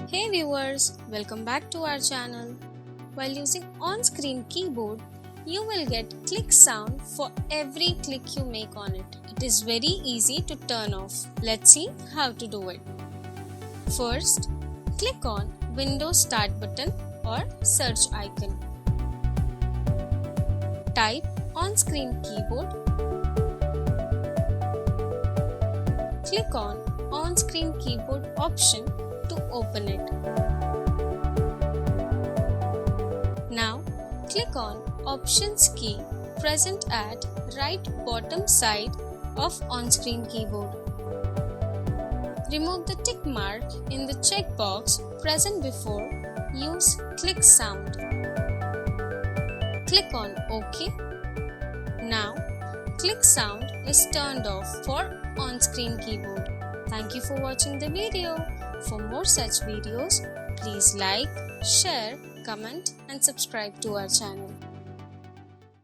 Hey viewers, welcome back to our channel. While using on-screen keyboard, you will get click sound for every click you make on it. It is very easy to turn off. Let's see how to do it. First, click on Windows Start button or search icon. Type on-screen keyboard. Click on on-screen keyboard option to open it. Now click on Options key present at right bottom side of on-screen keyboard. Remove the tick mark in the checkbox present before Use click sound. Click on OK. Now click sound is turned off for on-screen keyboard. Thank you for watching the video. For more such videos, please like, share, comment and subscribe to our channel.